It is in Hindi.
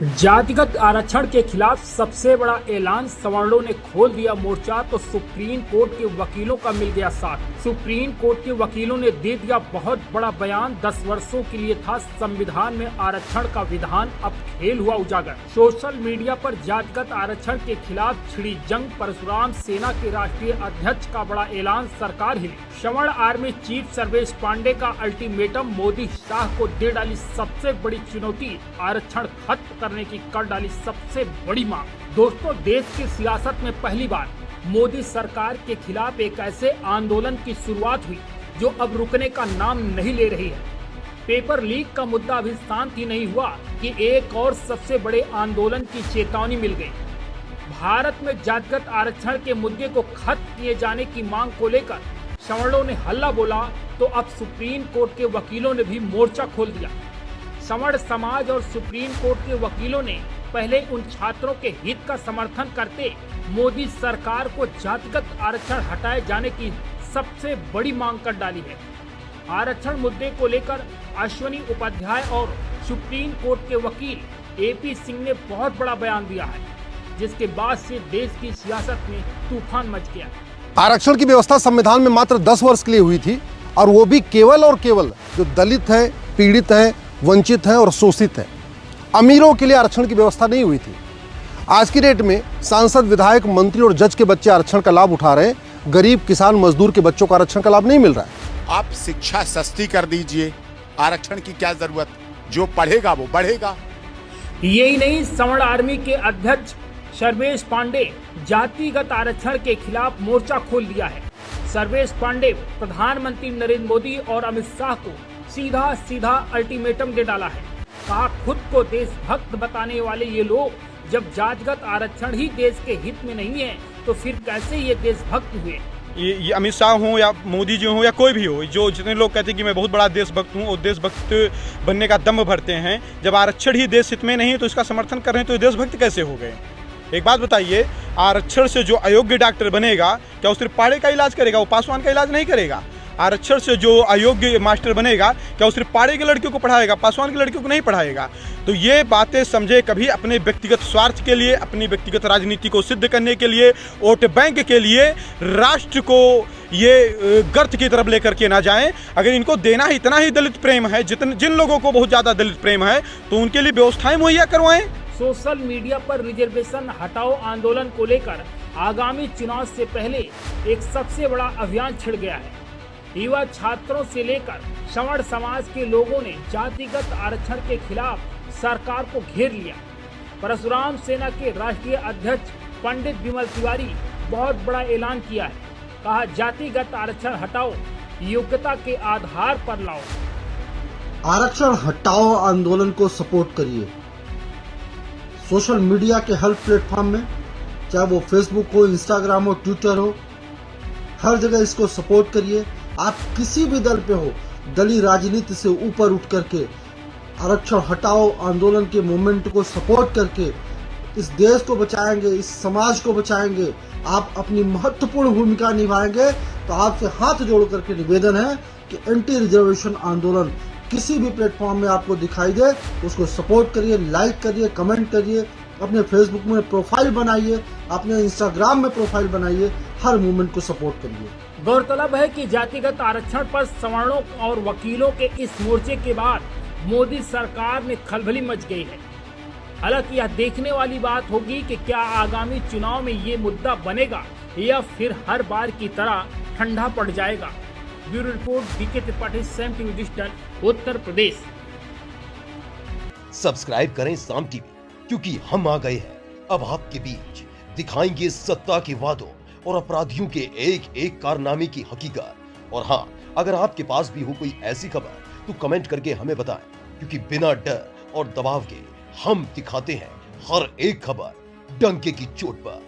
जातिगत आरक्षण के खिलाफ सबसे बड़ा ऐलान, सवर्णों ने खोल दिया मोर्चा तो सुप्रीम कोर्ट के वकीलों का मिल गया साथ। सुप्रीम कोर्ट के वकीलों ने दे दिया बहुत बड़ा बयान। 10 वर्षों के लिए था संविधान में आरक्षण का विधान, अब खेल हुआ उजागर। सोशल मीडिया पर जातिगत आरक्षण के खिलाफ छिड़ी जंग, परशुराम सेना के राष्ट्रीय अध्यक्ष का बड़ा ऐलान, सरकार हिली। सवर्ण आर्मी चीफ सर्वेश पांडे का अल्टीमेटम, मोदी शाह को दे डाली सबसे बड़ी चुनौती, आरक्षण खत्म करने की कर डाली सबसे बड़ी मांग। दोस्तों, देश की सियासत में पहली बार मोदी सरकार के खिलाफ एक ऐसे आंदोलन की शुरुआत हुई जो अब रुकने का नाम नहीं ले रही है। पेपर लीक का मुद्दा अभी शांत ही नहीं हुआ कि एक और सबसे बड़े आंदोलन की चेतावनी मिल गई। भारत में जातिगत आरक्षण के मुद्दे को खत्म किए जाने की मांग को लेकर सवर्णों ने हल्ला बोला तो अब सुप्रीम कोर्ट के वकीलों ने भी मोर्चा खोल दिया। सवर्ण समाज और सुप्रीम कोर्ट के वकीलों ने पहले उन छात्रों के हित का समर्थन करते मोदी सरकार को जातिगत आरक्षण हटाए जाने की सबसे बड़ी मांग कर डाली है। आरक्षण मुद्दे को लेकर अश्विनी उपाध्याय और सुप्रीम कोर्ट के वकील एपी सिंह ने बहुत बड़ा बयान दिया है, जिसके बाद से देश की सियासत में तूफान मच गया। आरक्षण की व्यवस्था संविधान में मात्र 10 वर्ष के लिए हुई थी, और वो भी केवल और केवल जो दलित है, पीड़ित है, वंचित है और शोषित है, अमीरों के लिए आरक्षण की व्यवस्था नहीं हुई थी। आज की डेट में सांसद, विधायक, मंत्री और जज के बच्चे आरक्षण का लाभ उठा रहे हैं। गरीब, किसान, मजदूर के बच्चों को आरक्षण का लाभ नहीं मिल रहा है। आप शिक्षा सस्ती कर दीजिए, आरक्षण की क्या जरूरत, जो पढ़ेगा वो बढ़ेगा। यही नहीं, सवर्ण आर्मी के अध्यक्ष सर्वेश पांडे जातिगत आरक्षण के खिलाफ मोर्चा खोल दिया है। सर्वेश पांडे प्रधानमंत्री नरेंद्र मोदी और अमित शाह को सीधा सीधा अल्टीमेटम दे डाला है। कहा, खुद को देशभक्त बताने वाले ये लोग जब जातिगत आरक्षण ही देश के हित में नहीं है तो फिर कैसे ये देशभक्त हुए। ये अमित शाह हो या मोदी जी हो या कोई भी हो, जो जितने लोग कहते हैं कि मैं बहुत बड़ा देशभक्त हूँ और देशभक्त बनने का दम भरते हैं, जब आरक्षण ही देश हित में नहीं है तो इसका समर्थन कर रहे हैं, तो ये देशभक्त कैसे हो गए। एक बात बताइए, आरक्षण से जो अयोग्य डॉक्टर बनेगा, क्या वो सिर्फ पाड़े का इलाज करेगा, वो पासवान का इलाज नहीं करेगा। आरक्षण से जो अयोग्य मास्टर बनेगा, क्या वो सिर्फ पाड़े के लड़कियों को पढ़ाएगा, पासवान की लड़कियों को नहीं पढ़ाएगा। तो ये बातें समझे कभी अपने व्यक्तिगत स्वार्थ के लिए, अपनी व्यक्तिगत राजनीति को सिद्ध करने के लिए, वोट बैंक के लिए राष्ट्र को ये गर्त की तरफ लेकर के ना जाएं। अगर इनको देना ही इतना ही दलित प्रेम है, जिन लोगों को बहुत ज़्यादा दलित प्रेम है, तो उनके लिए व्यवस्थाएं मुहैया करवाएं। सोशल मीडिया पर रिजर्वेशन हटाओ आंदोलन को लेकर आगामी चुनाव से पहले एक सबसे बड़ा अभियान छिड़ गया है। युवा छात्रों से लेकर सवर्ण समाज के लोगों ने जातिगत आरक्षण के खिलाफ सरकार को घेर लिया। परशुराम सेना के राष्ट्रीय अध्यक्ष पंडित विमल तिवारी बहुत बड़ा ऐलान किया है। कहा, जातिगत आरक्षण हटाओ, योग्यता के आधार पर लाओ। आरक्षण हटाओ आंदोलन को सपोर्ट करिए। सोशल मीडिया के हर प्लेटफॉर्म में, चाहे वो फेसबुक हो, इंस्टाग्राम हो, ट्विटर हो, हर जगह इसको सपोर्ट करिए। आप किसी भी दल पे हो, दलीय राजनीति से ऊपर उठ करके आरक्षण हटाओ आंदोलन के मूवमेंट को सपोर्ट करके इस देश को बचाएंगे, इस समाज को बचाएंगे। आप अपनी महत्वपूर्ण भूमिका निभाएंगे। तो आपसे हाथ जोड़ करके निवेदन है कि एंटी रिजर्वेशन आंदोलन किसी भी प्लेटफॉर्म में आपको दिखाई दे, उसको सपोर्ट करिए, लाइक करिए, कमेंट करिए, अपने फेसबुक में प्रोफाइल बनाइए, अपने इंस्टाग्राम में प्रोफाइल बनाइए, हर मूवमेंट को सपोर्ट करिए। गौरतलब है कि जातिगत आरक्षण पर सवर्णों और वकीलों के इस मोर्चे के बाद मोदी सरकार में खलबली मच गई है। हालांकि यह देखने वाली बात होगी कि क्या आगामी चुनाव में ये मुद्दा बनेगा या फिर हर बार की तरह ठंडा पड़ जाएगा। Bureau report, BK Tripathi, Saam TV digital, Uttar Pradesh. Subscribe करें साम टीवी, क्योंकि हम आ गए हैं अब आपके बीच, दिखाएंगे सत्ता के वादों और अपराधियों के एक एक कारनामे की हकीकत। और हाँ, अगर आपके पास भी हो कोई ऐसी खबर तो कमेंट करके हमें बताएं, क्योंकि बिना डर और दबाव के हम दिखाते हैं हर एक खबर डंके की चोट पर।